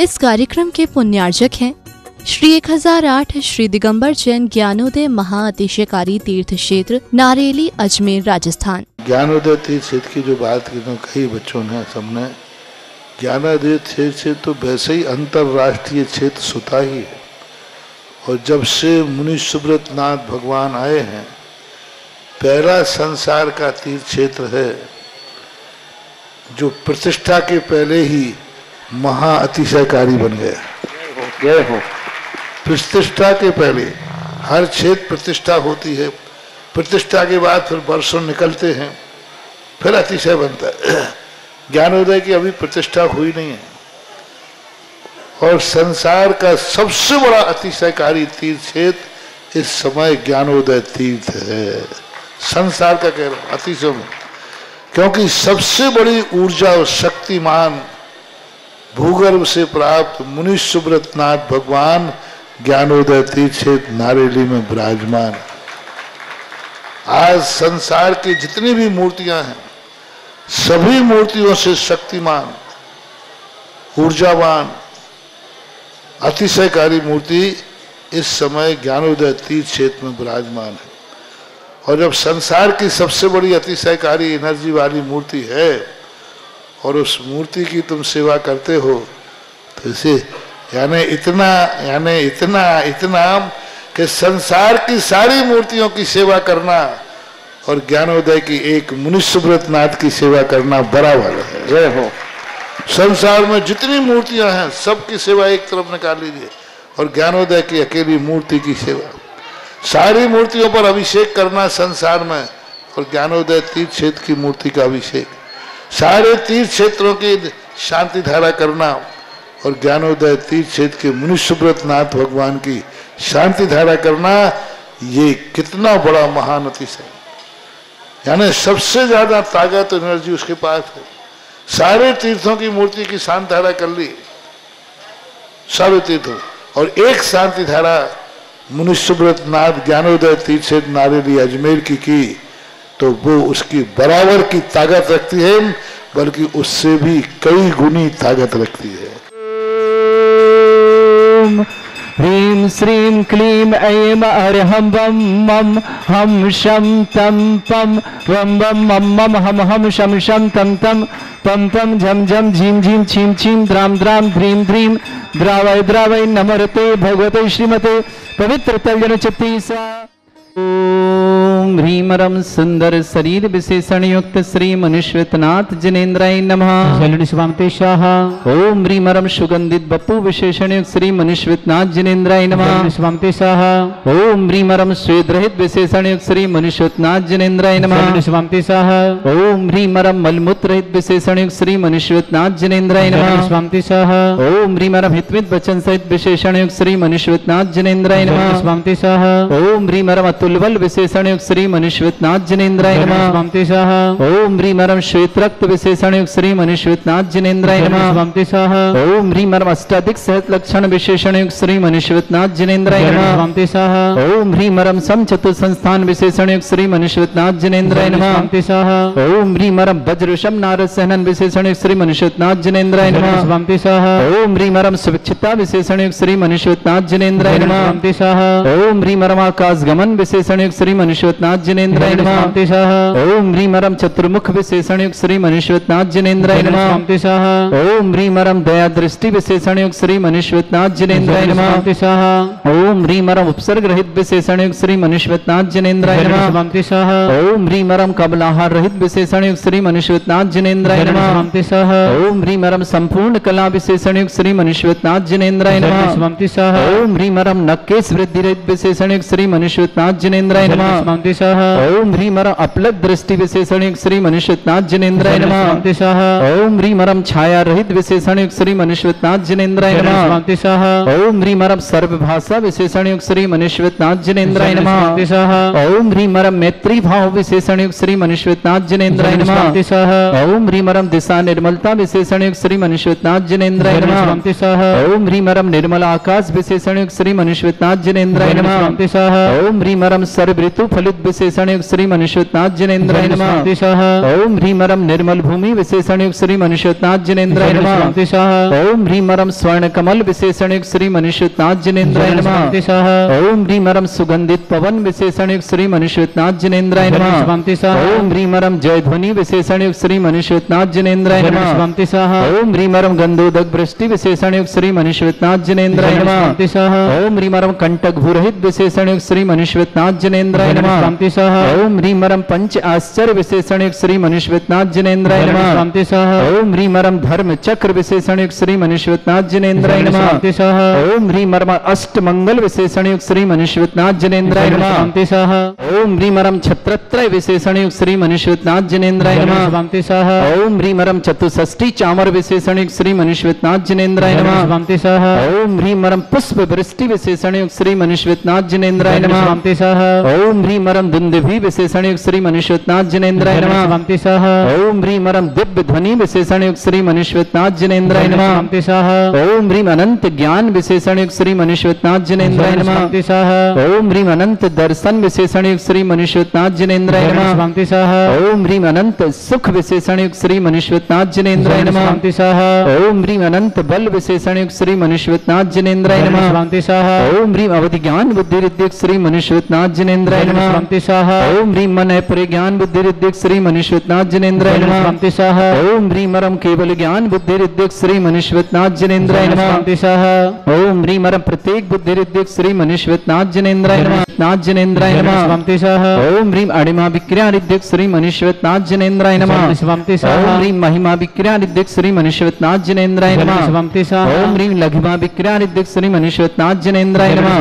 इस कार्यक्रम के पुण्यार्जक हैं श्री 1008 श्री दिगंबर जैन ज्ञानोदय महाअतिशयकारी तीर्थ क्षेत्र नारेली अजमेर राजस्थान। ज्ञानोदय तीर्थ क्षेत्र की जो बात की कई बच्चों ने सबने, ज्ञानोदय क्षेत्र से तो वैसे ही अंतर्राष्ट्रीय क्षेत्र सुता ही है। और जब से मुनि सुब्रत नाथ भगवान आए हैं, पहला संसार का तीर्थ क्षेत्र है जो प्रतिष्ठा के पहले ही महाअतिशयकारी बन गया। जय हो। प्रतिष्ठा के पहले हर क्षेत्र प्रतिष्ठा होती है, प्रतिष्ठा के बाद फिर वर्षों निकलते हैं, फिर अतिशय बनता है। ज्ञानोदय की अभी प्रतिष्ठा हुई नहीं है और संसार का सबसे बड़ा अतिशयकारी तीर्थ क्षेत्र इस समय ज्ञानोदय तीर्थ है। संसार का कह रहा हूं अतिशय में, क्योंकि सबसे बड़ी ऊर्जा और शक्तिमान भूगर्भ से प्राप्त मुनि सुब्रत नाथ भगवान ज्ञानोदय तीर्थ क्षेत्र नारेली में विराजमान। आज संसार की जितनी भी मूर्तियां हैं, सभी मूर्तियों से शक्तिमान, ऊर्जावान, अतिशयकारी मूर्ति इस समय ज्ञानोदय तीर्थ क्षेत्र में विराजमान है। और जब संसार की सबसे बड़ी अतिशयकारी एनर्जी वाली मूर्ति है और उस मूर्ति की तुम सेवा करते हो, तो इसे यानी इतना कि संसार की सारी मूर्तियों की सेवा करना और ज्ञानोदय की एक मुनि सुब्रत नाथ की सेवा करना बराबर है। जय हो। संसार में जितनी मूर्तियां हैं सबकी सेवा एक तरफ निकाल लीजिए और ज्ञानोदय की अकेली मूर्ति की सेवा। सारी मूर्तियों पर अभिषेक करना संसार में और ज्ञानोदय तीर्थ क्षेत्र की मूर्ति का अभिषेक, सारे तीर्थ क्षेत्रों की शांति धारा करना और ज्ञानोदय तीर्थ क्षेत्र के मुनि सुब्रत नाथ भगवान की शांति धारा करना, ये कितना बड़ा महान अतिशय, यानी सबसे ज्यादा ताकत एनर्जी उसके पास है। सारे तीर्थों की मूर्ति की शांति धारा कर ली, सारे तीर्थों, और एक शांति धारा मुनि सुब्रत नाथ ज्ञानोदय तीर्थ क्षेत्र नारेली अजमेर की तो वो उसकी बराबर की ताकत रखती है, बल्कि उससे भी कई गुनी ताकत रखती है। ह्रीं श्रीं क्लीं ऐं अर्हं वं मं हम शं तं पं वं वं मं मं हम हम शं शं तं तं पं पं झं झं झीं झीं छीं छीं द्रां द्रां ध्रीं ध्रीं द्रावय द्रावय नमरते भगवते श्रीमते पवित्र तल्जन चित्ती सा। ओम ह्रीमरम सुंदर शरीर विशेषण युक्त श्री मनुष्यनाथ जिनेन्द्राय नमः। ओम ह्रीमरम सुगंधित बपू विशेषण युक्त श्री मनुष्यनाथ जिनेन्द्राय नमः। ओम ह्रीमरम श्वेत रहित विशेषण युक्त श्री मनुष्यनाथ जिनेन्द्राय नमः। ओम ह्रीमरम मलमूत्र रहित विशेषण युक्त श्री मनुष्यनाथ जिनेन्द्राय नमः। ओम ह्रीमरम हितमित वचन सहित विशेषण युक्त श्री मनुष्यनाथ जिनेन्द्राय नमः। ओम ह्रीमरम अतुलबल विशेषण युक्त श्री मनुष्यनाथ जिनेन्द्राय नमः। ओम ह्रीमरम श्वेत रक्त विशेषण युक्त श्री मनुष्यनाथ जिनेन्द्राय नमः। ओम ह्रीमरम अष्टाधिक सहत लक्षण विशेषण युक्त श्री मनुष्यनाथ जिनेन्द्राय नमः। ओम ह्रीमरम सम चतुर संस्थान विशेषण युक्त श्री मनुष्यनाथ जिनेन्द्राय नमः। ओम ह्रीमरम वज्रशम नारद सहनन विशेषण युक्त श्री मनुष्यनाथ जिनेन्द्राय नमः। ओम ह्रीमरम सुविक्षिता विशेषण युक्त श्री मनुष्यनाथ जिनेन्द्राय नमः। ओम ह्रीमरम आकाश गमन विशेषण युक्त श्री मनुष्यनाथ जिनेन्द्राय नमः। ओम ह्रीमरम चतुर्मुख विशेषण युक्त श्री मनुष्यनाथ जिनेन्द्राय नमः। ओम ह्रीमरम दया दृष्टि विशेषण युक्त श्री मनुष्यनाथ जिनेन्द्राय नमः। ओम ह्रीमरम उपसर्ग रहित विशेषण युक्त श्री मनुष्यनाथ जिनेन्द्राय नमः। ओम ह्रीमरम कमलाहार रहित विशेषण युक्त श्री मनुष्यनाथ जिनेन्द्राय नमः। ओम ह्रीमरम संपूर्ण कला विशेषण युक्त श्री मनुष्यनाथ जिनेन्द्राय नमः। ओम ह्रीमरम नक्केश वृद्धि रहित विशेषण युक्त श्री मनुष्यनाथ जिनेन्द्राय नमः। ओम ह्रीमरम अपलक दृष्टि विशेषण युक्त श्री मनुष्यनाथ जिनेन्द्राय नमः। ओम ह्रीमरम छाया रहित विशेषण युक्त श्री मनुष्यनाथ जिनेन्द्राय नमः। ओम ह्रीमरम सर्वभाषा विशेषण युक्त श्री मनुष्यनाथ जिनेन्द्राय नमः। ओम ह्रीमरम मैत्री भाव विशेषण युक्त श्री मनुष्यनाथ जिनेन्द्राय नमः। ओम ह्रीमरम दिशा निर्मलता विशेषण युक्त श्री मनुष्यनाथ जिनेन्द्राय नमः। ओम ह्रीमरम निर्मल आकाश विशेषण युक्त श्री मनुष्यनाथ जिनेन्द्राय नमः। ओम ह्रीमरम सर्व ऋतु फलित विशेषण युक्त श्री मनुष्योत्नाथ जिनेन्द्राय नमः। ओम ह्रीम रम निर्मल भूमि विशेषण युक्त श्री मनुष्योत्नाथ जिनेन्द्राय नमः। ओम ह्रीम रम स्वर्ण कमल विशेषण युक्त श्री मनुष्योत्नाथ जिनेन्द्राय नमः। ओम ह्रीम रम सुगंधित पवन विशेषण युक्त श्री मनुष्योत्नाथ जिनेन्द्राय नमः। ओम ह्रीम रम जय ध्वनि विशेषण युक्त श्री मनुष्योत्नाथ जिनेन्द्राय नमः। ओम ह्रीम रम गंधोदक वृष्टि विशेषण युक्त श्री मनुष्योत्नाथ जिनेन्द्राय नमः। ओम ह्रीम रम कंटक भूरहित विशेषण युक्त श्री मनुष्योत्नाथ जिनेन्द्राय नमः। ओम ह्रीम रम पंच आश्चर्य विशेषण युक्त श्री मनुष्योत्नाथ जिनेन्द्राय नमः। ओम ह्रीम रम धर्म चक्र विशेषण युक्त श्री मनुष्योत्नाथ जिनेन्द्राय नमः। ओम ह्रीम रम अष्ट मंगल विशेषण युक्त श्री मनुष्योत्नाथ जिनेन्द्राय नमः। ओम ह्रीम रम छत्रत्रय विशेषण युक्त श्री मनुष्योत्नाथ जिनेन्द्राय नमः। ओम ह्रीम रम चतुष्षष्टि चामर विशेषण युक्त श्री मनुष्योत्नाथ जिनेन्द्राय नमः। ओम ह्रीम रम पुष्प वृष्टि विशेषण युक्त श्री मनुष्योत्नाथ जिनेन्द्राय नमः। ओम ह्रीम रम दुंदुभि विशेषण युक्त श्री मनुष्योत्नाथ जिनेन्द्राय नमः। ओम ह्रीम रम दिव्य ध्वनि विशेषण युक्त श्री मनुष्योत्नाथ जिनेन्द्राय नमः। ओम ह्रीम अनंत ज्ञान विशेषण युक्त श्री मनुष्योत्नाथ जिनेन्द्राय नमः। ओम ह्रीम अनंत दर्शन विशेषण युक्त श्री मनुष्योत्नाथ जिनेन्द्राय नमः। ओम ह्रीम अनंत सुख विशेषण युक्त श्री मनुष्योत्नाथ जिनेन्द्राय नमः। ओम ह्रीम अनंत बल विशेषण युक्त श्री मनुष्योत्नाथ जिनेन्द्राय नमः। ओम ह्रीम अवधि ज्ञान बुद्धि रिद्धिक श्री मनुष्योत्नाथ जिनेन्द्राय नमः। ओम ह्रीम मन परिज्ञान बुद्धि रिद्धिक श्री मनुष्योत्नाथ जिनेन्द्राय नमः। ओम ह्रीम रम केवल ज्ञान बुद्धि रिद्धिक श्री मनुष्योत्नाथ जिनेन्द्राय नमः। ओम ह्रीम रम प्रत्येक बुद्धि रिद्धिक श्री मनुष्योत्नाथ जिनेन्द्राय नमः। नाथ जिनेन्द्राय नमः। ओम ह्रीम अणिमा विक्रिया रिद्धिक श्री मनुष्योत्नाथ जिनेन्द्राय नमः। ओम ह्रीम महिमा विक्रिया रिद्धिक श्री मनुष्योत्नाथ जिनेन्द्राय नमः। ओम ह्रीम लघिमा विक्रिया रिद्धिक श्री मनुष्योत्नाथ जिनेन्द्राय नमः।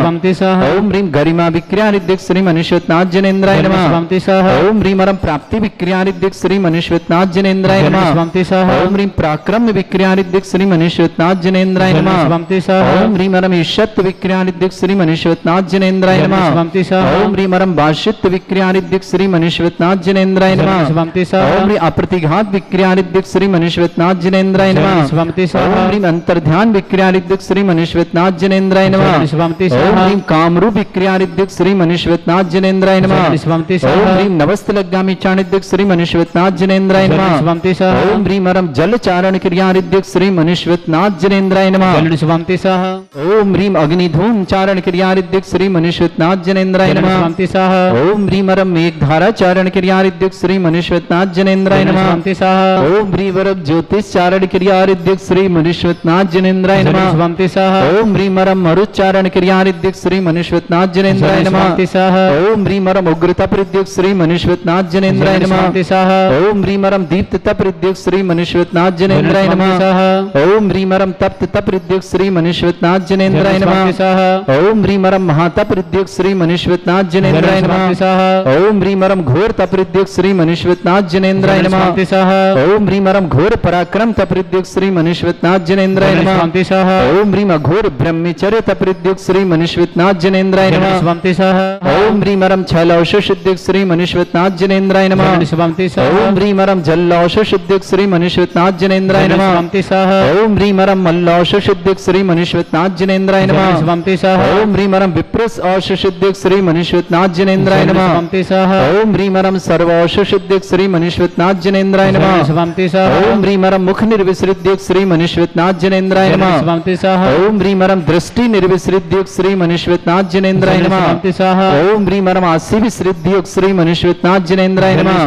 ओम ह्रीम गरिमा विक्रिया रिद्धिक श्री मनुष्योत्नाथ जिनेन्द्राय नमः। ओम ह्रीम रम प्राप्ति विक्रिया रिद्धिक श्री मनुष्योत्नाथ जिनेन्द्राय नमः। ओम ह्रीम पराक्रम विक्रिया रिद्धिक श्री मनुष्योत्नाथ जिनेन्द्राय नमः। ओम ह्रीम रम ईशत्व विक्रिया रिद्धिक श्री मनुष्योत्नाथ जिनेन्द्राय नमः। ओम ह्रीम रम बाशित्व विक्रिया रिद्धिक श्री मनुष्योत्नाथ जिनेन्द्राय नमः। ओम ह्रीम अप्रतिघात विक्रिया रिद्धिक श्री मनुष्योत्नाथ जिनेन्द्राय नमः। ओम ह्रीम अंतर्ध्यान विक्रिया रिद्धिक श्री मनुष्योत्नाथ जिनेन्द्राय नमः। ओम ह्रीम कामरूप विक्रिया रिद्धिक श्री मनुष्योत्नाथ जिनेन्द्राय नमः। ओम ह्रीम नवस्तलगामी चाणिद्धिक श्री मनुष्योत्नाथ जिनेन्द्राय नमः। ओम ह्रीम रम जल चारण क्रिया रिद्धिक श्री मनुष्योत्नाथ जिनेन्द्राय नमः। ओम ह्रीम अग्निधूम चारण क्रिया रिद्धिक श्री मनुष्योत्नाथ जिनेन्द्राय नमः। ओम ह्रीम रम मेघधारा चारण क्रिया रिद्धिक श्री मनुष्योत्नाथ जिनेन्द्राय नमः। ओम ह्रीम रम ज्योतिष चारण क्रिया रिद्धिक श्री मनुष्योत्नाथ जिनेन्द्राय नमः। ओम ह्रीम रम मरुच्चारण क्रिया रिद्धिक श्री मनुष्योत्नाथ जिनेन्द्राय नमः। ओम ह्रीम रम उग्रता प्रद्युक्त श्री मनुष्योत्नाथ जिनेन्द्राय नमः। ओम ह्रीम रम दीप्त तप प्रद्युक्त श्री मनुष्योत्नाथ जिनेन्द्राय नमः। ओम ह्रीम रम तप्त तप प्रद्युक्त श्री मनुष्योत्नाथ जिनेन्द्राय नमः। ओम ह्रीम रम महातप प्रद्युक्त श्री मनुष्योत्नाथ जिनेन्द्राय नमः। ओम ह्रीम रम घोर तप प्रद्युक्त श्री मनुष्योत्नाथ जिनेन्द्राय नमः। ओम ह्रीम रम घोर पराक्रम तप प्रद्युक्त श्री मनुष्योत्नाथ जिनेन्द्राय नमः। ओम ह्रीम अघोर ब्रह्मचर्य तप प्रद्युक्त श्री मनुष्योत्नाथ जिनेन्द्राय नमः। ओम ह्रीम रम छलौषुद्युक्त श्री मनुष्योत्नाथ जिनेन्द्राय नमः। ओम ह्रीम रम जल्लौषुद्युक्त श्री मनुष्योत्नाथ जिनेन्द्राय नमः। ओम ह्रीम रम मल्लौषुद्युक्त श्री मनुष्योत्नाथ जिनेन्द्राय नमः। ओम ह्रीम रम विप्रस औषुद्युक्त श्री मनुष्योत्नाथ जिनेन्द्राय नमः। ओम ह्रीम रम सर्वौषुद्युक्त श्री मनुष्योत्नाथ जिनेन्द्राय नमः। ओम ह्रीम रम मुख निर्विसृद्युक्त श्री मनुष्योत्नाथ जिनेन्द्राय नमः। ओम ह्रीम रम दृष्टि निर्विसृद्युक्त श्री मनुष्योत्नाथ जिनेन्द्राय नमः। ओम ह्रीम रम आसी विसृद्युक्त श्री मनुष्योत्नाथ जिनेन्द्राय नमः।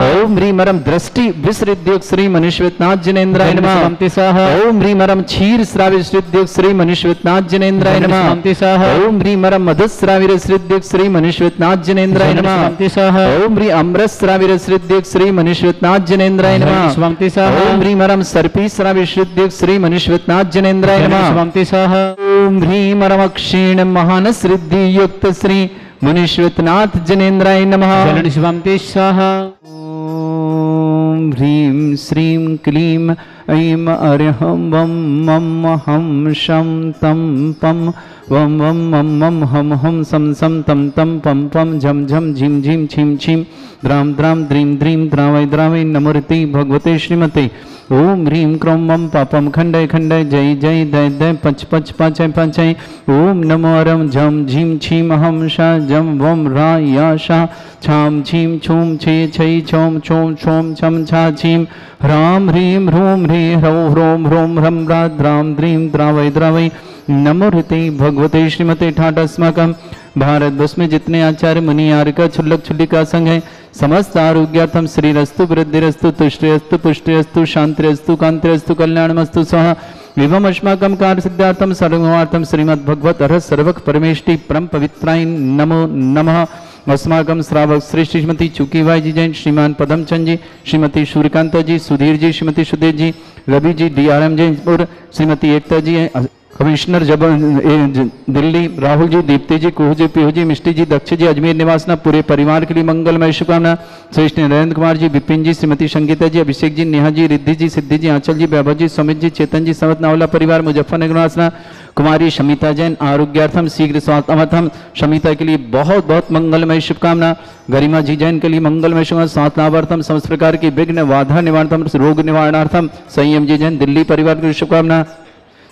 ओम ह्रीम रम दृष्टि विसृद्युक्त श्री मनुष्योत्नाथ जिनेन्द्राय नमः। ओम ह्रीम रम क्षीर श्राविसृद्युक्त श्री मनुष्योत्नाथ जिनेन्द्राय नमः। ओम ह्रीम रम मधुस्राविरसृद्युक्त श्री मनुष्योत्नाथ जिनेन्द्राय नमः। ओम ह्रीम अमृत श्राविरसृद्युक्त श्री मनुष्योत्नाथ जिनेन्द्राय नमः। ओम ह्रीम रम सर्पी श्राविसृद्युक्त श्री मनुष्योत्नाथ जिनेन्द्राय नमः। ओम ह्रीम रम क्षीण महानस रिद्धि युक्त श्री मनुष्योत्नाथ जिनेन्द्राय नमः। ओम ह्रीम श्रीम क्लीम ऐं अर्हं वं मं हम शं तं पं वम वम मम मम हम हम सम सम तम तम पम पम झम झम झिम झिम छिम छिम द्राम द्राम द्रीम द्रीम द्रावय द्रावय नमोरति भगवते श्रीमते ओम ह्रीं क्रों मम पापम खंडय खंडय जय जय दय दय पच पच पाचय पाचय ओम नमो अरम झम झीम छीम हम शा जम वम रा या शा छाम छीम छूम छे छै छोम छोम छोम छम छा छीम ह्राम ह्रीं ह्रूम ह्री ह्रौ ह्रोम ह्रोम ह्रम रा द्राम द्रीं द्रावय द्रावय नमो ऋते भगवते श्रीमते ठाट अस्माकम भारतवर्ष में जितने आचार्य मुनि आर्य छुल्लक छुल्लिका संघ है समस्त आरोग्यार्थम श्रीरस्तु वृद्धिरस्तु तुष्टिरस्तु पुष्टिरस्तु शांतिरस्तु कांतिरस्तु कल्याणमस्तु सह विभम अस्माकं कार्य सिद्धार्थम सर्वमार्थम श्रीमद् भगवत अरह सर्वक परमेष्टि परम पवित्राय नमो नमः। अस्माकं श्रावक श्रेष्ठ श्रीमती चुकीबाई जी जैन, श्रीमान पदमचंद जी, श्रीमती सूर्यकांता जी, सुधीर जी, श्रीमती सुदेव जी, रवि जी, DRM जैनपुर, श्रीमती एकता जी, कमिश्नर दिल्ली, राहुल जी, दीप्ति जी, कुहू जी, पीहू जी, मिष्टी जी, दक्ष जी, अजमेर निवासना पूरे परिवार के लिए मंगलमय शुभकामना। श्रेष्ठ नरेंद्र कुमार जी, विपिन जी, श्रीमती संगीता जी, अभिषेक जी, नेहा जी, रिद्धि जी, सिद्धि जी, आंचल जी, वैभव जी, सुमित जी, चेतन जी, समत नावला परिवार मुजफ्फरनगर निवासना। कुमारी शमिता जैन आरोग्यार्थम शीघ्र स्वास्थ्यम, शमिता के लिए बहुत बहुत मंगलमय शुभकामना। गरिमा जी जैन के लिए मंगलमय शुभकामना। स्वास्थ्य लाभार्थम, समस्त प्रकार की विघ्न बाधा निवारणार्थम, रोग निवारणार्थम संयम जी जैन दिल्ली परिवार की शुभकामना।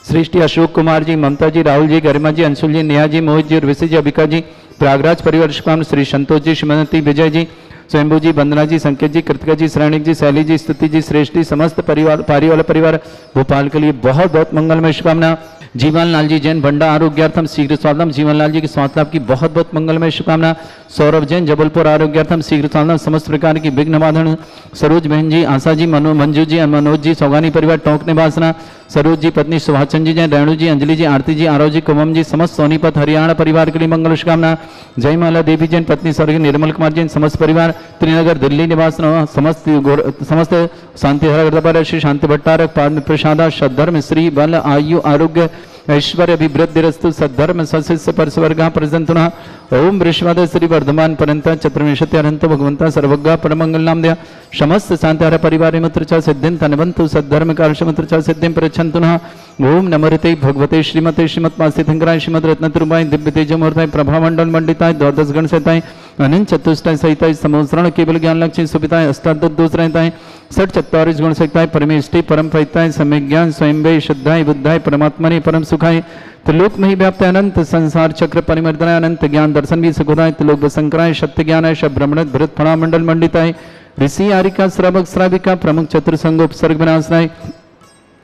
श्रेष्ठी अशोक कुमार जी, ममता जी, राहुल जी, गरिमा जी, अंशुल जी, नेहा जी, मोहित जी, उर्वशी जी, अबिका जी, प्रयागराज परिवार शुभकामना। श्री संतोष जी, श्रीमती विजय जी, स्वयंभू जी, वंदना जी, संकेत जी, कृतिका जी, श्रेणिक जी, शैली जी, स्तुति जी, श्रेष्ठ जी, समस्त परिवार पारी वाला परिवार भोपाल के लिए बहुत बहुत मंगलमय शुभकामना। जीवन लाल जी जैन भंडा आरोग्यार्थम शीघ्र स्वास्थ्यम, जीवन लाल जी के स्वास्थ्य लाभ की बहुत बहुत मंगलमय शुभकामना। सौरभ जैन जबलपुर आरोग्यार्थम शीघ्र स्वास्थ्यम, समस्त प्रकार की विघ्न बाधन। सरोज बहन जी, आशा जी, मंजू जी, मनोज जी, सौगानी परिवार टोंक निवासना। सरोज जी पत्नी सुभाषचंद जी जैन, रेणु जी, अंजलि जी, आरती जी, आरव जी, कुमम जी, समस्त सोनीपत हरियाणा परिवार के लिए मंगल शुभकामना। जयमाला देवी जैन पत्नी स्वर्गीय निर्मल कुमार जैन, समस्त परिवार त्रिनगर दिल्ली निवास समस्त शांति हर श्री शांति भट्टारक पाद प्रसादा सद्धर्म श्री बल आयु आरोग्य ऐश्वर्य अभिवृद्धिरस्तु सद्धर्म सशिष्य परस्वर्गा प्रजंतुना। ओम वृषवाद श्री वर्धमान परंत चतुर्विंशति अनंत भगवंता सर्वज्ञ परमंगल नाम दया समस्त शांति परिवार मित्र च सिद्धिं तनवंतु सद्धर्म कार्य च सिद्धिं प्रच्छन्तुना। ओम नमोते भगवते श्रीमते श्रीमत्पास्थितंकराय श्रीमद रत्नतुर्बाय दिव्य तेजमूर्ताय प्रभामंडल मंडिताय द्वादश गण सहिताय अनंत चतुष्टाय सहिताय समोसरण केवल ज्ञान लक्ष्य सुपिताय अष्टादश दोष रहताय सठ 44 गुण सहिताय परमेष्टि परम फैताय सम्यक ज्ञान स्वयं शुद्धाय बुद्धाय परमात्मने परम सुखाय त्रिलोक में ही व्याप्त अनंत संसार चक्र परिमर्दनाय अनंत ज्ञान दर्शन भी सुखदाय त्रिलोक वसंकराय सत्य ज्ञानाय ब्रह्मणत भरत फणामंडल मंडिताय ऋषि आरिका श्रावक श्राविका प्रमुख चतुर्संगोपसर्ग विनाशनाय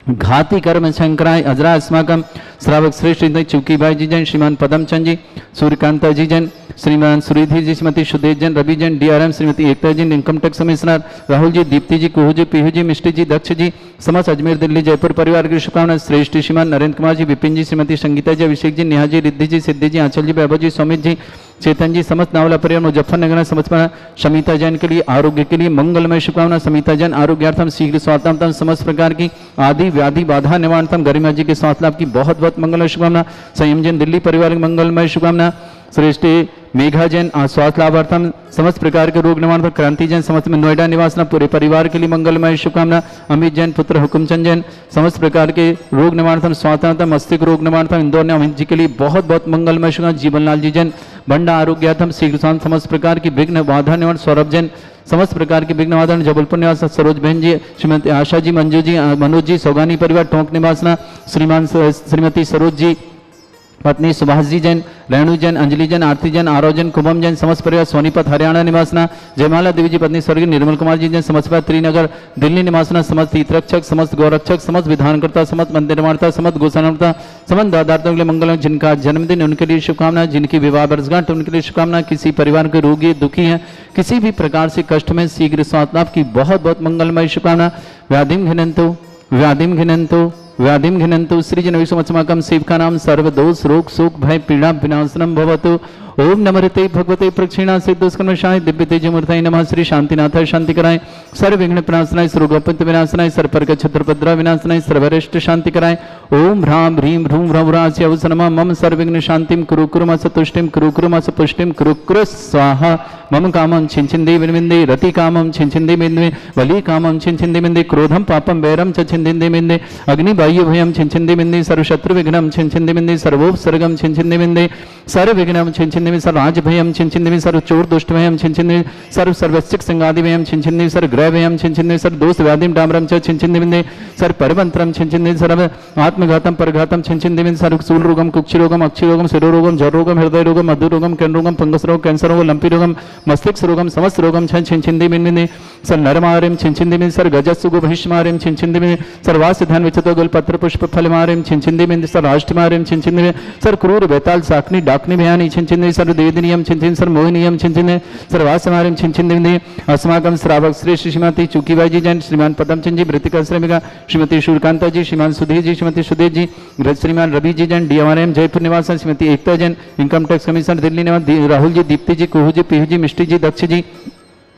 घाती कर्म शंकराय अजरा अस्माकम श्रावक श्रेष्ठ चुकीबाई जी जैन, श्रीमान पदमचंद जी, सूर्यकांता जी जैन, श्रीमान सुरीधि जी, श्रीमती सुदेव जैन, रवि जैन, DRM, श्रीमती एकता जी, income tax commissioner Rahul ji, Deepti ji, Kuhu ji, Pihu ji, Mishti ji, Daksh ji, समस्त अजमेर दिल्ली जयपुर परिवार की शुभकामना। श्रेष्ठ श्रीमान नरेंद्र कुमार जी, विपिन जी, श्रीमती संगीता जी, अभिषेक जी, नेहा जी, रिद्धि जी, सिद्धि जी, आंचल जी, वैभव जी, सुमित जी, चेतन जी, समस्त नावला परिवार मुजफ्फरनगर समस्त शमिता जैन के लिए आरोग्य के लिए मंगलमय शुभकामना। समिता जैन आरोग्यार्थम शीघ्र स्वास्थ्यम, समस्त प्रकार की आदि व्याधि बाधा निवारणतम गरिमा जी के स्वास्थ्य लाभ की बहुत बहुत मंगलमय शुभकामना। संयम जैन दिल्ली परिवार की मंगलमय शुभकामना। श्रेष्ठ मेघा जैन स्वास्थ्य लाभार्थम, समस्त प्रकार के रोग निवारण। क्रांति जैन समस्त में नोएडा निवासना पूरे परिवार के लिए मंगलमय शुभकामना। अमित जैन पुत्र हुकुमचंद जैन समस्त प्रकार के रोग निवारण स्वास्थ्य मस्तिष्क रोग निवारण इंदौर ने अमित जी के लिए बहुत बहुत मंगलमय शुभकामना। जीवनलाल जी जैन भंडा आरोग्यार्थम शीघ्र समस्त प्रकार की विघ्न बाधा निवारण। सौरभ जैन समस्त प्रकार के विघ्न बाधा जबलपुर निवास। सरोज बहन जी, श्रीमती आशा जी, मंजू जी, मनोज जी, सौगानी परिवार टोंक निवासना। श्रीमान श्रीमती सरोज जी पत्नी सुभाष जी जैन, रेणु जैन, अंजलि जैन, आरती जैन, आरव जैन, कुमम जैन, समस्त परिवार सोनीपत हरियाणा निवासना। जयमाला देवी जी पत्नी स्वर्गीय निर्मल कुमार जी जैन, समस्त परिवार त्रिनगर दिल्ली निवासना। समस्त हितरक्षक, समस्त गौरक्षक, समस्त विधानकर्ता, समस्त मंदिर निर्माता, समस्त गोसानकर्ता, समस्त दादार्थियों के लिए मंगल। जिनका जन्मदिन उनके लिए शुभकामना, जिनकी विवाह वर्षगांठ उनके लिए शुभकामना। किसी परिवार के रोगी दुखी हैं, किसी भी प्रकार से कष्ट में शीघ्र स्वास्थ्य लाभ की बहुत बहुत मंगलमय शुभकामना। व्याधिम घिनंतु व्याधिम घिनंतु व्याधिम घिनंतु सृजन विश्वमस्माकं सेवकानां सर्वदोष रोग शोक भय पीड़ा विनाशनम भवतु। ओम नमस्ते भगवते प्रक्षिणा सिद्धस्कर्मशाय दिव्य तेजमूर्तये नमः। श्री शांतिनाथाय शांति कराय, सर्व विघ्न विनाशनाय, सर्वगोपंत विनाशनाय, सर्वपर्क छत्रपद्रा विनाशनाय, सर्वरिष्ट शांति कराय। ओम ह्रां ह्रीं ह्रूं ह्रौरास्य अवसरमा मम सर्वविघ्न शांतिम कुरु कुरुमस तुष्टिम कुरु कुरुमस पुष्टिम कुरु कुरु स्वाहा। मम कामं छिंछिंदे विन्विन्दे, रति कामं छिंछिंदे विन्वे, वली कामं छिंछिंदे विन्दे, क्रोधं पापं वैरं च छिंछिंदे विन्दे, अग्नि बाह्य भयं छिंछिंदे विन्दे, सर्वशत्रु विघ्नं छिंछिंदे विन्दे, सर्वोपसर्गं छिंछिंदे विन्दे, सर्व विघ्नं छिंछिंदे विन्दे, सर्वराज भयं छिंछिंदे विन्दे, सर्व चोर दुष्ट भयं छिंछिंदे विन्दे, सर्व सर्वस्तिक संगादि भयं छिंछिंदे विन्दे, सर्व ग्रह भयं छिंछिंदे विन्दे, सर्व दोष व्याधिं डामरं च छिंछिंदे विन्दे, सर्व परमंत्रं छिंछिंदे विन्दे, सर्व आत्मघातं परघातं छिंछिंदे विन्दे, सर्व सूल रोगं कुक्षि रोगं अक्षि रोगं शिरो रोगं जर रोगं हृदय रोगं मधु रोगं कैन रोगं फंगस रोगं कैंसर रोगं लंपी रोगं मस्तिष्क रोगं समस्त रोगं छिंछिंदे विन्दे, सर नरमारिं छिंछिंदे विन्दे, सर गजस्सु भविष्यमारिं छिंछिंदे विन्दे, सर्वास्य ध्यान विचितो गल पत्र पुष्प फलमारिं छिंछिंदे विन्दे, सर राष्ट्रमारिं छिंछिंदे विन्दे, सर क्रूर बेताल साकनी डाकनी भयानी छिंछिंदे, सर देवदिनियं छिंछिंदे, सर मोहिनीयं छिंछिंदे, सर वासमारिं छिंछिंदे विन्दे। अस्माकं श्रावक श्रेष्ठ श्रीमती चुकीबाई जी जैन, श्रीमान पदमचंद जी, मृतिका श्रमिका श्रीमती सूर्यकांता जी, श्रीमान सुधीर जी, श्रीमती सुधीर जी, श्रीमान रवि जी जैन, DMRM जयपुर निवास, Shrimati Ekta Jain, income tax commissioner Delhi निवास, राहुल जी, दीप्ति जी, कुहू जी, पीहू जी, मिष्टी जी, दक्ष जी,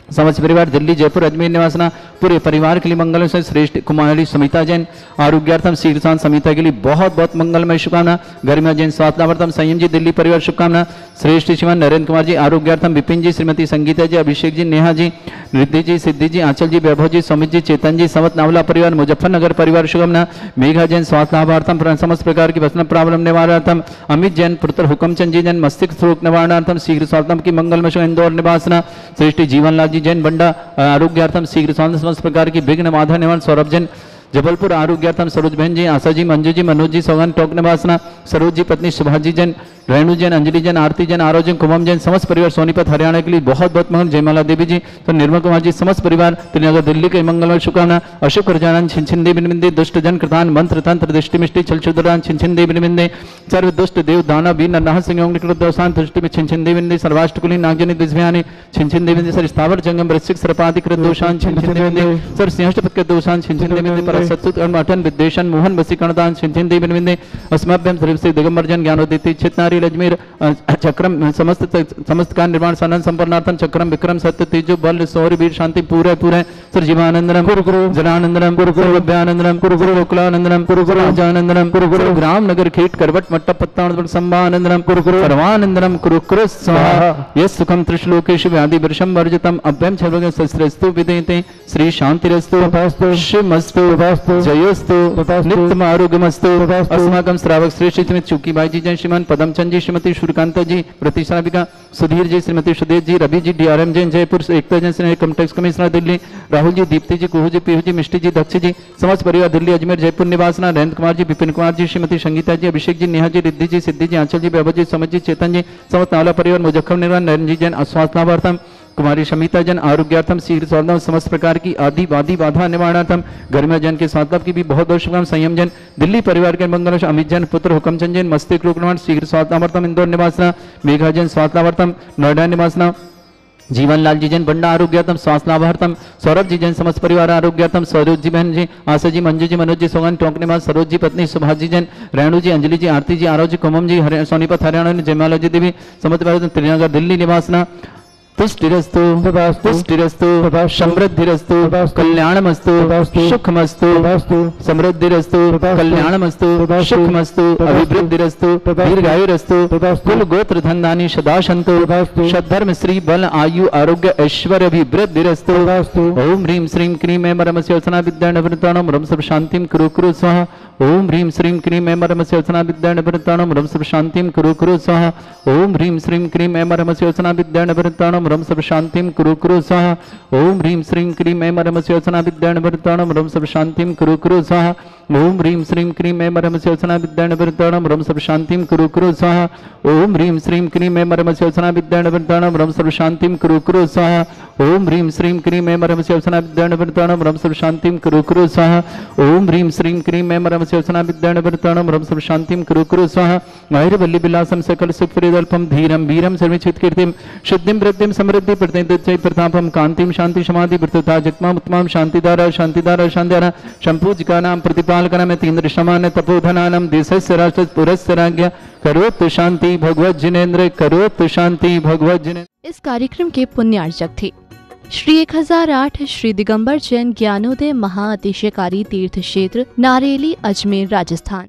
समस्त परिवार दिल्ली जयपुर अजमेर निवासना, पूरे परिवार के लिए मंगल से श्रेष्ठ कुमारी समिता जैन, आरोग्यार्थम शीर्षांत समिता के लिए बहुत बहुत मंगलमय शुभकामना। गरिमा जैन स्वास्थ्यार्थम संयम जी दिल्ली परिवार शुभकामना। श्रेष्ठ श्रीमान नरेंद्र कुमार जी आरोग्यार्थम, विपिन जी, श्रीमती संगीता जी, अभिषेक जी, नेहा जी, रिद्धि जी, सिद्धि जी, आंचल जी, वैभव जी, समित जी, चेतन जी, समत नावला परिवार मुजफ्फरनगर परिवार शुभकामना। मेघा जैन स्वास्थ्य लाभार्थम, समस्त प्रकार की वसन प्रॉब्लम निवारणार्थम। अमित जैन पुत्र हुकमचंद जी जैन मस्तिष्क रोग निवारणार्थम शीघ्र स्वास्थ्यम की मंगलमय इंदौर निवासना। श्रेष्ठ जीवनलाल जी जैन बंडा आरोग्यार्थम शीघ्र समस्त प्रकार की विघ्न बाधा निवारण। सौरभ जैन जबलपुर आरोग्यार्थम, सरोज बहन जी, आशा जी, मंजू जी, मनोज जी, सौगन टोक निवासना। सरोज जी पत्नी सुभाजी जैन, रेणु जैन, अंजलि जैन, आरती जैन, आरोज जैन, कुमम जैन, समस्त परिवार सोनीपत हरियाणा के लिए बहुत बहुत मंगल। जयमाला देवी जी, तो निर्मल कुमार जी, समस्त परिवार त्रिनगर दिल्ली के मंगलमय शुभकामना। अशोक रजानन छिंछिंदे बिनबिंदे, दुष्ट जन कृतान मंत्र तंत्र दृष्टि मिष्टि छलछुदरान छिंछिंदे बिनबिंदे, सर्व दुष्ट देव दाना वीर नरनाह सिंह कृतोसान दृष्टि में छिंछिंदे बिनबिंदे, सर्वाष्टकुली नागजनी दिव्यानि छिंछिंदे बिनबिंदे, सर स्थावर जंगम वृश्चिक सर्पाधिकृत दोषान छिंछिंदे बिनबिंदे, सर सिंहष्टपद के दोषान छिंछिंदे बिनबिंदे, पर सत्सुत कर्मठन विद्वेषण मोहन वसीकरणदान छिंछिंदे बिनबिंदे, अस्मभ्यम श्री दिगंबर जन ज्ञानोदिति चितनारी अजमेर चक्रम समस्त का निर्माण सानंद संपन्नार्थम चक्रम विक्रम सत्य तेजो बल सौर्य वीर शांति पूरे पूरे सर जीवानंदनम जनानंदनम व्यानंदनम लोकलानंदनम राजानंदनम ग्राम नगर खेट करवट मट्टा पत्ता संभानंदनम सर्वानंदनम कुरु स्वाहा। यस सुखम त्रिश्लोकेश व्याधि वर्षम वर्जितम अभ्यम छलवग सस्त्रस्तु विदेते श्री शांतिरस्तु शिवमस्तु जयोस्तु नित्यम आरोग्यमस्तु। अस्माकं श्रावक श्रेष्ठ श्रीमती चुकीबाई जी जैन, श्रीमान पदमचंद जी, श्रीमती सूर्यकांता जी, प्रतिश्राविका Sudhir ji, Shrimati Sudev ji, Ravi ji, DRM Jain Jaipur, Ekta Jain income tax commissioner Delhi, Rahul ji, Deepti ji, Kuhu ji, Pihu ji, Mishti ji, Daksh ji, समस्त परिवार दिल्ली अजमेर जयपुर निवासना। नरेंद्र कुमार जी, विपिन कुमार जी, श्रीमती संगीता जी, अभिषेक जी, नेहा जी, रिद्धि जी, सिद्धि जी, आंचल जी, वैभव जी, समझ जी, चेतन जी, समस्त नावला परिवार मुजफ्फर निर्वाण, नरेंद्र जी जैन स्वास्थ्य लाभार्थम, कुमारी शमिता जन आरोग्यार्थम शीघ्र स्वास्थ्य समस्त प्रकार की आदि वादी बाधा निवारणार्थम। गरिमा जन के स्वास्थ्य की भी बहुत बहुत शुभकामनाएं। संयम जन दिल्ली परिवार के मंगल। अमित जन पुत्र हुकमचंद जैन मस्तिष्क रोग निवारण शीघ्र स्वास्थ्यार्थम इंदौर निवासना। मेघा जन स्वास्थ्यार्थम नोएडा निवासना। जीवनलाल जी जैन बंडा आरोग्यार्थम स्वास्थ्य लाभार्थम। सौरभ जी जैन समस्त परिवार आरोग्यार्थम। सरोज जी बहन जी, आशा जी, मंजू जी, मनोज जी, सोगन टोंक निवास, सरोज जी पत्नी सुभाजी जैन, रेणु जी, अंजलि जी, आरती जी, आरोज जी, कुमम जी, सोनीपत हरियाणा, जयमाला जी देवी समस्त परिवार त्रिनगर दिल्ली निवासना। तुष्टिरस्तु पुष्टिरस्तु समृद्धिरस्तु कल्याणमस्तु सुखमस्तु समृद्धिरस्तु कल्याणमस्तु सुखमस्तु अभिवृद्धिरस्तु दीर्घायुरस्तु कुल गोत्र धनधानी सदा सन्तु सद्धर्म श्री बल आयु आरोग्य ऐश्वर्य अभिवृद्धिरस्तु। ओम ह्रीं श्रीं क्रीं ऐं परमस्य वसना विद्यानवृताणं रम सब शांतिं कुरु कुरु स्वाहा। ओम ह्रीं श्रीं क्रीं ऐं परमस्य वसना विद्यानवृताणं रम सब शांतिं कुरु कुरु स्वाहा। ओम ह्रीं श्रीं क्रीं ऐं परमस्य वसना विद्यानवृताणं रम सब शांतिं कुरु कुरु स्वाहा। ओम ह्रीं श्रीं क्रीं ऐं परमस्य वसना विद्यानवृताणं रम सब शांतिं कुरु कुरु स्वाहा। ओम ह्रीं श्रीं क्रीं ऐं परमस्य वसना विद्यानवृताणं रम सब शांतिं कुरु कुरु स्वाहा। ओम ह्रीं श्रीं क्रीं ऐं परमस्य वसना विद्यानवृताणं रम सब शांतिं कुरु कुरु स्वाहा। ओम ह्रीं श्रीं क्रीं ऐं परमस्य वसना विद्यानवृताणं रम सब शांतिं कुरु कुरु स्वाहा। ओम ह्रीं श्रीं क्रीं ऐं परमस्य वसना विद्यानवृताणं रम सब शांतिं कुरु कुरु स्वाहा। आयुर्वल्ली विलासं सकल सुखफलदल्पं धीरं वीरं सर्वचित कीर्तिं शुद्धिं वृद्धिं समृद्धि प्रतिदच्चै प्रतापं कांतिं शांति समाधि वृत्तता जगमां उत्तमां शांतिदारा शांतिदारा शांतिदारा शंपूजिकानां प्रतिपालकानां तीन्द्र शमान् तपोधनानां देशस्य राष्ट्रस्य पुरस्य राज्ञ करोतु शांति भगवत जिनेन्द्र, करोतु शांति भगवत जिनेन्द्र। इस कार्यक्रम के पुण्यार्चक थे श्री 1008 श्री दिगंबर जैन ज्ञानोदय महाअतिशयकारी तीर्थ क्षेत्र नारेली, अजमेर, राजस्थान।